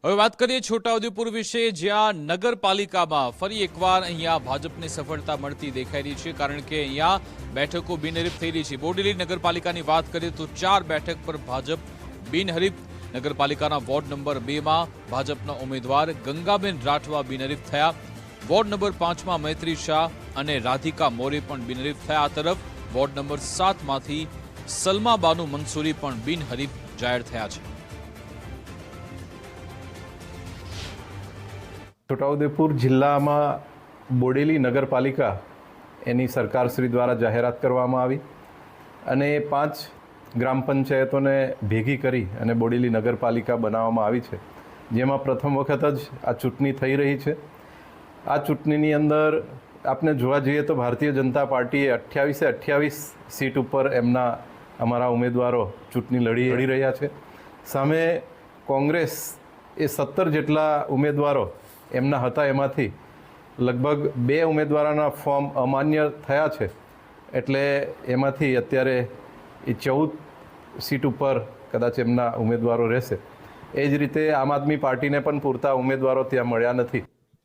હવે વાત કરીએ છોટાઉદેપુર વિશે, જ્યાં નગરપાલિકામાં ફરી એકવાર અહીંયા ભાજપને સફળતા મળતી દેખાઈ રહી છે, કારણ કે અહીંયા બેઠકો બિનહરીફ થઈ રહી છે। બોડેલી નગરપાલિકાની વાત કરીએ તો 4 બેઠક પર ભાજપ બિનહરીફ। નગરપાલિકાના વોર્ડ નંબર 2માં ભાજપના ઉમેદવાર ગંગાબેન રાઠવા બિનહરીફ થયા। વોર્ડ નંબર 5માં મૈત્રી શાહ અને રાધિકા મોરે પણ બિનહરીફ થયા। આ તરફ વોર્ડ નંબર 7માંથી સલમા બાનુ મંસૂરી પણ બિનહરીફ જાહેર થયા છે। છોટાઉદેપુર જિલ્લામાં બોડેલી નગરપાલિકા એની સરકારશ્રી દ્વારા જાહેરાત કરવામાં આવી અને 5 ગ્રામ પંચાયતોને ભેગી કરી અને બોડેલી નગરપાલિકા બનાવવામાં આવી છે, જેમાં પ્રથમ વખત જ આ ચૂંટણી થઈ રહી છે। આ ચૂંટણીની અંદર આપણે જોવા જઈએ તો ભારતીય જનતા પાર્ટીએ 28 સીટ ઉપર અમારા ઉમેદવારો ચૂંટણી લડી રહ્યા છે। સામે કોંગ્રેસ એ 17 જેટલા ઉમેદવારો એમના હતા, એમાંથી લગભગ 2 ઉમેદવારોના ફોર્મ અમાન્ય થયા છે, એટલે એમાંથી અત્યારે એ 14 સીટ ઉપર કદાચ એમના ઉમેદવારો રહેશે। એ જ રીતે આમ આદમી પાર્ટીને પણ પૂરતા ઉમેદવારો ત્યાં મળ્યા નથી।